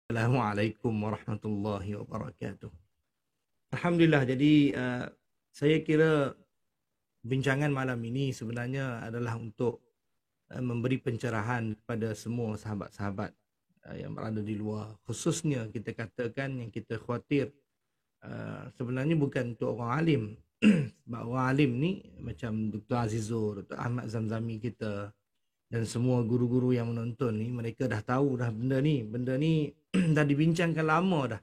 Assalamualaikum warahmatullahi wabarakatuh. Alhamdulillah, jadi saya kira bincangan malam ini sebenarnya adalah untuk memberi pencerahan kepada semua sahabat-sahabat yang berada di luar. Khususnya kita katakan yang kita khawatir sebenarnya bukan untuk orang alim. Sebab orang alim ni macam Dr. Azizur, Dr. Ahmad Zamzami kita dan semua guru-guru yang menonton ni, mereka dah tahu dah benda ni. Benda ni dah dibincangkan lama dah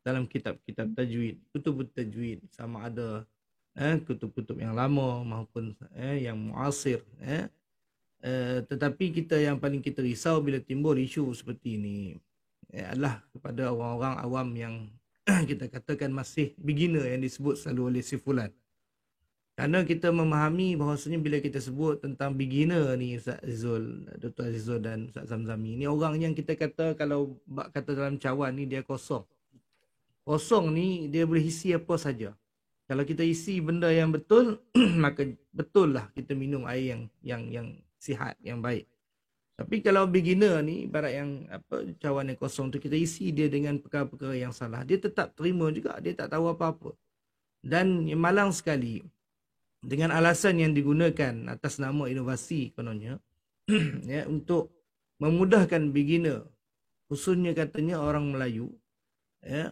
dalam kitab-kitab tajwid, kutub tajwid, sama ada kutub-kutub yang lama maupun yang muasir. Tetapi kita yang paling kita risau bila timbul isu seperti ini adalah kepada orang-orang awam yang kita katakan masih beginner, yang disebut selalu oleh si fulan. Kerana kita memahami bahawasanya bila kita sebut tentang beginner ni, Ustaz Azizul, Dr. Azizul dan Ustaz Zamzami, ni orang yang kita kata, kalau kata dalam cawan ni, dia kosong. Kosong ni dia boleh isi apa saja. Kalau kita isi benda yang betul, maka betul lah kita minum air yang sihat, yang baik. Tapi kalau beginner ni, ibarat yang cawan yang kosong tu, kita isi dia dengan perkara-perkara yang salah, dia tetap terima juga, dia tak tahu apa-apa. Dan yang malang sekali, dengan alasan yang digunakan atas nama inovasi kononnya, ya, untuk memudahkan beginner, khususnya katanya orang Melayu, ya,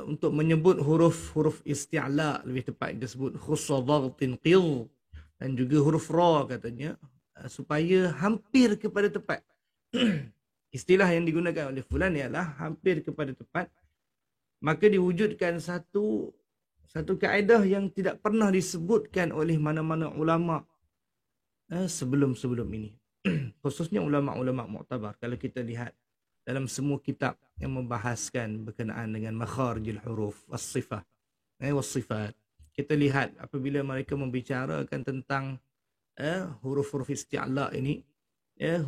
untuk menyebut huruf-huruf isti'la, lebih tepat kita sebut khusadhartin qil, dan juga huruf ra katanya, supaya hampir kepada tepat. Istilah yang digunakan oleh fulan ialah hampir kepada tepat. Maka diwujudkan satu kaedah yang tidak pernah disebutkan oleh mana-mana ulama sebelum-sebelum ini. Khususnya ulama-ulama muktabar. Kalau kita lihat dalam semua kitab yang membahaskan berkenaan dengan makharijul huruf was-sifah, was-sifat, kita lihat apabila mereka membicarakan tentang huruf-huruf isti'la ini,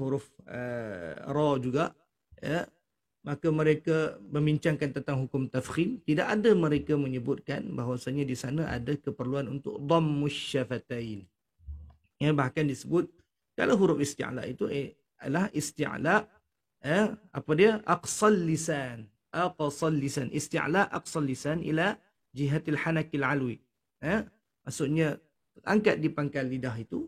huruf ra juga, maka mereka membincangkan tentang hukum tafkhim. Tidak ada mereka menyebutkan bahawasanya di sana ada keperluan untuk dhammus syafatain. Bahkan disebut kalau huruf isti'la itu adalah isti'la apa dia? Aqsal lisan. Aqsal lisan. Isti'la aqsal lisan ila jihatil hanakil alwi. Maksudnya angkat di pangkal lidah itu,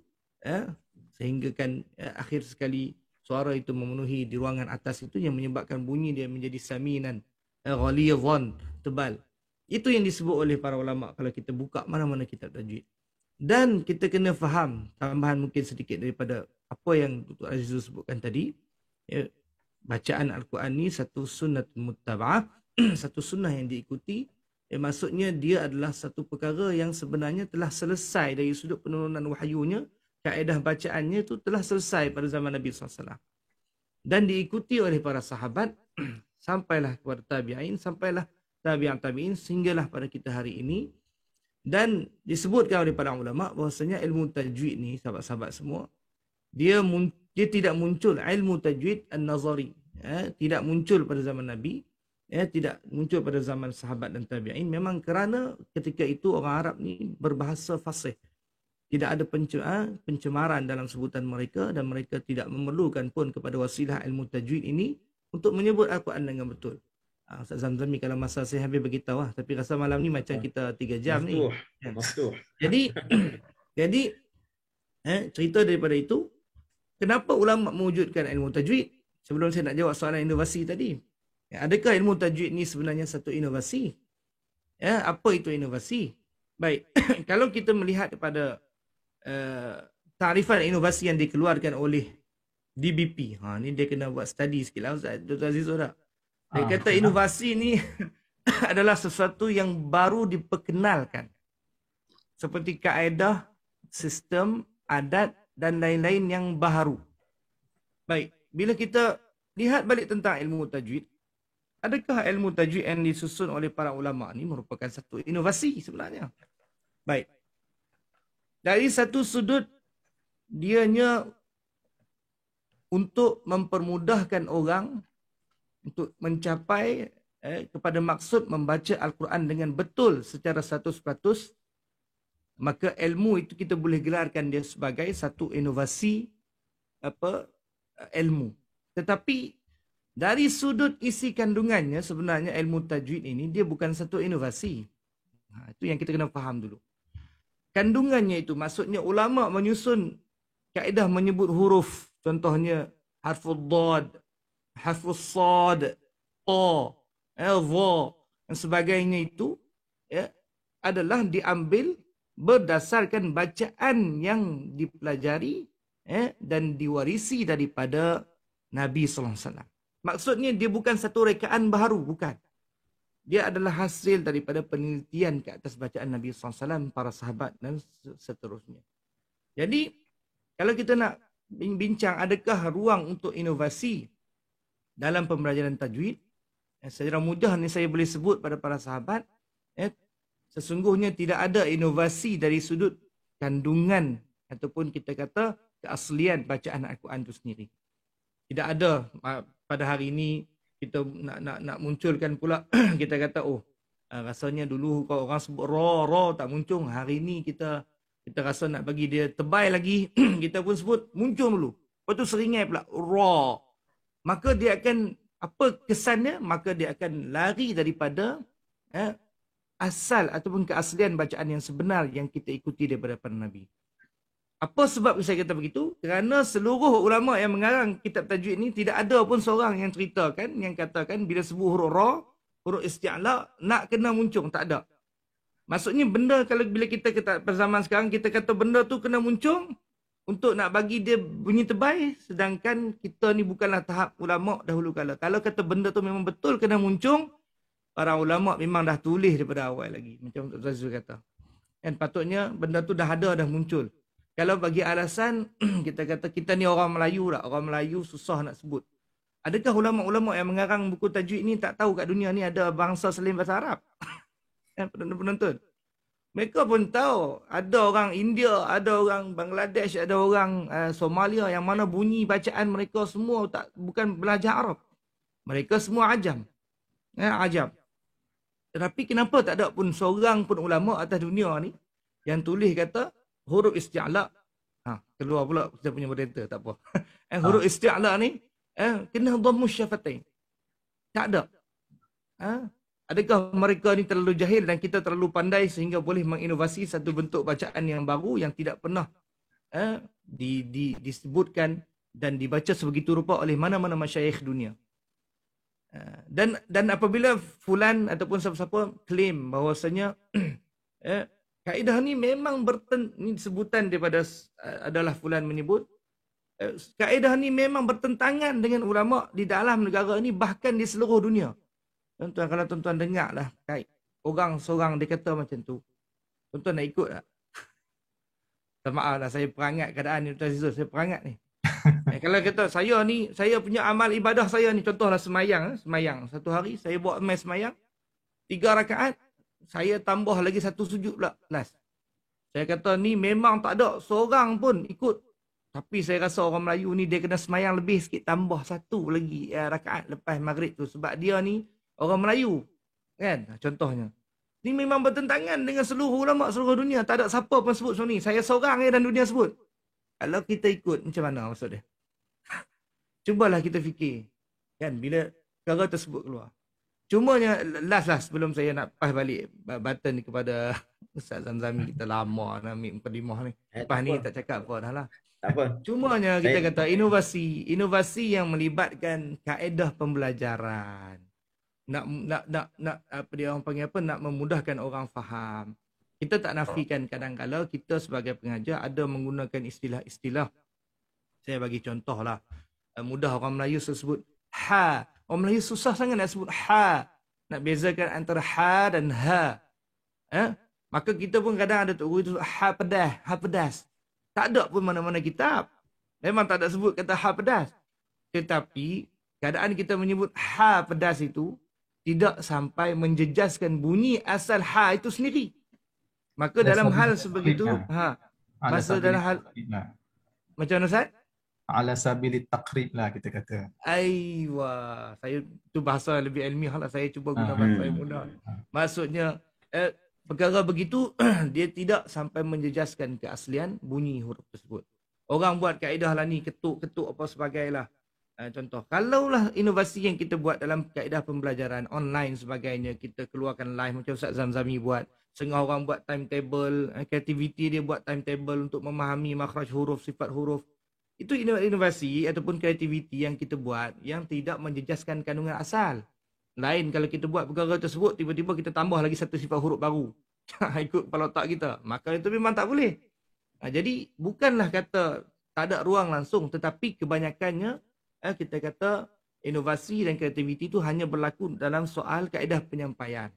sehingga kan akhir sekali suara itu memenuhi di ruangan atas itu, yang menyebabkan bunyi dia menjadi saminan, ghalidhan, tebal. Itu yang disebut oleh para ulama kalau kita buka mana-mana kitab tajwid. Dan kita kena faham, tambahan mungkin sedikit daripada apa yang Dr. Azizul sebutkan tadi, bacaan Al-Quran ni satu sunnat muttaba'ah, satu sunnah yang diikuti. Maksudnya dia adalah satu perkara yang sebenarnya telah selesai dari sudut penurunan wahyunya. Kaedah bacaannya itu telah selesai pada zaman Nabi SAW. Dan diikuti oleh para sahabat, sampailah kepada tabi'in, sampailah tabi'in, sehinggalah pada kita hari ini. Dan disebutkan oleh para ulama bahwasanya ilmu tajwid ni, sahabat-sahabat semua, dia tidak muncul, ilmu tajwid an-nazari, tidak muncul pada zaman Nabi, tidak muncul pada zaman sahabat dan tabi'in, memang kerana ketika itu orang Arab ni berbahasa fasih. Tidak ada pencemaran dalam sebutan mereka, dan mereka tidak memerlukan pun kepada wasilah ilmu tajwid ini untuk menyebut Al-Quran dengan betul. Ustaz Zamzami, kalau masa saya habis beritahu lah, tapi rasa malam ni macam kita 3 jam ni. Jadi cerita daripada itu, kenapa ulama mewujudkan ilmu tajwid? Sebelum saya nak jawab soalan inovasi tadi, adakah ilmu tajwid ni sebenarnya satu inovasi? Apa itu inovasi? Baik, kalau kita melihat kepada tarifan inovasi yang dikeluarkan oleh DBP, ni dia kena buat study sikit lah Ustaz Dr. Azizul dah. Dia kata inovasi ni adalah sesuatu yang baru diperkenalkan, seperti kaedah, sistem, adat dan lain-lain yang baharu. Baik, bila kita lihat balik tentang ilmu tajwid, adakah ilmu tajwid yang disusun oleh para ulama ni merupakan satu inovasi sebenarnya? Baik, dari satu sudut, dianya untuk mempermudahkan orang untuk mencapai kepada maksud membaca Al-Quran dengan betul secara 100%, maka ilmu itu kita boleh gelarkan dia sebagai satu inovasi ilmu. Tetapi Dari sudut isi kandungannya, sebenarnya ilmu tajwid ini dia bukan satu inovasi. Itu yang kita kena faham dulu. Kandungannya itu maksudnya ulama menyusun kaedah menyebut huruf. Contohnya harful dad, harful sad, ta, dha dan sebagainya itu ya, adalah diambil berdasarkan bacaan yang dipelajari dan diwarisi daripada Nabi sallallahu alaihi wasallam. Maksudnya dia bukan satu rekaan baru, bukan. Dia adalah hasil daripada penelitian ke atas bacaan Nabi sallallahu alaihi wasallam, para sahabat dan seterusnya. Jadi kalau kita nak bincang adakah ruang untuk inovasi dalam pembelajaran tajwid, secara mudah ni saya boleh sebut pada para sahabat, sesungguhnya tidak ada inovasi dari sudut kandungan ataupun kita kata keaslian bacaan Al-Quran itu sendiri. Tidak ada pada hari ini kita nak munculkan pula kita kata rasanya dulu kalau orang sebut ra tak muncul, hari ini kita rasa nak bagi dia tebal lagi kita pun sebut muncul dulu. Lepas tu seringai pula ra. Maka dia akan apa kesannya? Maka dia akan lari daripada asal ataupun keaslian bacaan yang sebenar yang kita ikuti daripada para Nabi. Apa sebab saya kata begitu? Kerana seluruh ulama yang mengarang kitab tajwid ni tidak ada pun seorang yang ceritakan, yang katakan bila sebut huruf ra, huruf isti'la nak kena muncul, tak ada. Maksudnya benda kalau bila kita pada zaman sekarang kita kata benda tu kena muncul untuk nak bagi dia bunyi tebal, sedangkan kita ni bukanlah tahap ulama dahulu kala. Kalau kata benda tu memang betul kena muncul, para ulama memang dah tulis daripada awal lagi, macam Dr. Zazul kata. Dan patutnya benda tu dah ada, dah muncul. Kalau bagi alasan kita kata kita ni orang Melayu tak, orang Melayu susah nak sebut. Adakah ulama-ulama yang mengarang buku tajwid ni tak tahu kat dunia ni ada bangsa selain bahasa Arab? Penonton. Mereka pun tahu ada orang India, ada orang Bangladesh, ada orang Somalia yang mana bunyi bacaan mereka semua bukan belajar Arab. Mereka semua ajam. Ajam. Tetapi kenapa tak ada pun seorang pun ulama atas dunia ni yang tulis kata huruf isti'la, keluar pula kita punya moderator, tak apa. Huruf isti'la ni kena dhammu syafatain. Tak ada. Adakah mereka ni terlalu jahil dan kita terlalu pandai sehingga boleh menginovasi satu bentuk bacaan yang baru yang tidak pernah disebutkan dan dibaca sebegitu rupa oleh mana-mana masyayikh dunia. Dan apabila fulan ataupun siapa-siapa klaim bahawasanya kaedah ni memang ni sebutan daripada adalah fulan menyebut kaedah ni memang bertentangan dengan ulama di dalam negara ni, bahkan di seluruh dunia. Tuan-tuan, kalau tuan-tuan dengarlah orang seorang dia kata macam tu, tuan-tuan nak ikut tak? Maaf lah, saya perangat keadaan ni, Tuan Zizul, saya perangat ni. Kalau kata saya punya amal ibadah saya ni, contohlah semayang satu hari saya buat semayang 3 rakaat, saya tambah lagi 1 sujud pula last. Saya kata ni memang tak ada seorang pun ikut. Tapi saya rasa orang Melayu ni dia kena semayang lebih sikit, tambah 1 lagi rakaat lepas maghrib tu. Sebab dia ni orang Melayu. Kan? Contohnya. Ni memang bertentangan dengan seluruh ulama seluruh dunia. Tak ada siapa pun sebut macam ni. Saya seorang dan dunia sebut. Kalau kita ikut, macam mana maksud dia? Cubalah kita fikir. Kan? Bila perkara tersebut keluar. Cumanya last sebelum saya nak pas balik button ni kepada Ustaz Zamzami, kita lama nak ambil mukadimah ni. Lepas ni tak cakap apa dah lah. Tak apa. Cumanya kita kata inovasi yang melibatkan kaedah pembelajaran. Nak apa dia orang panggil apa, nak memudahkan orang faham. Kita tak nafikan kadang-kala kita sebagai pengajar ada menggunakan istilah-istilah. Saya bagi contoh lah. Mudah orang Melayu sebut ha. Orang Melayu susah sangat nak sebut ha. Nak bezakan antara ha dan ha. Maka kita pun kadang ada guru itu ha pedas. Tak ada pun mana-mana kitab. Memang tak ada sebut kata ha pedas. Tetapi keadaan kita menyebut ha pedas itu tidak sampai menjejaskan bunyi asal ha itu sendiri. Maka dalam hal sebegitu, masa dalam hal macam mana Ustaz? Ala sabili taqrib lah kita kata. Aiwa, saya tu bahasa lebih ilmiah lah, saya cuba guna bahasa yang mudah. Maksudnya perkara begitu dia tidak sampai menjejaskan keaslian bunyi huruf tersebut. Orang buat kaedah lah ni, ketuk apa sebagailah. Contoh, kalaulah inovasi yang kita buat dalam kaedah pembelajaran online sebagainya, kita keluarkan live macam Ustaz Zamzami buat, setengah orang buat timetable, kreativiti dia buat timetable untuk memahami makhraj huruf, sifat huruf. Itu inovasi ataupun kreativiti yang kita buat yang tidak menjejaskan kandungan asal. Lain kalau kita buat perkara tersebut, tiba-tiba kita tambah lagi satu sifat huruf baru. Ikut kepala otak kita. Maka itu memang tak boleh. Jadi bukanlah kata tak ada ruang langsung, tetapi kebanyakannya kita kata inovasi dan kreativiti itu hanya berlaku dalam soal kaedah penyampaian.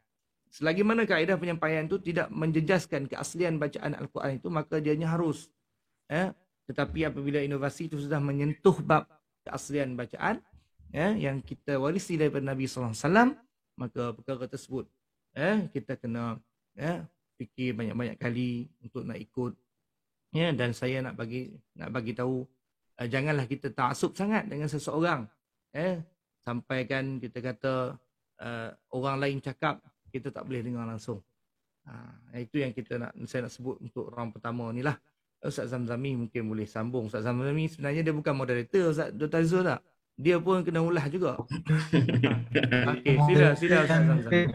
Selagi mana kaedah penyampaian itu tidak menjejaskan keaslian bacaan Al-Quran itu, maka dianya harus. Tetapi apabila inovasi itu sudah menyentuh bab keaslian bacaan yang kita warisi daripada Nabi SAW, maka perkara tersebut kita kena fikir banyak-banyak kali untuk nak ikut. Dan saya nak bagi tahu, janganlah kita taksub sangat dengan seseorang. Sampai kan kita kata orang lain cakap, kita tak boleh dengar langsung. Itu yang saya nak sebut untuk round pertama ni lah. Ustaz Zamzami mungkin boleh sambung. Ustaz Zamzami sebenarnya dia bukan moderator Ustaz Dr. Azul tak. Dia pun kena ulah juga. Okey, sila Ustaz Zamzami.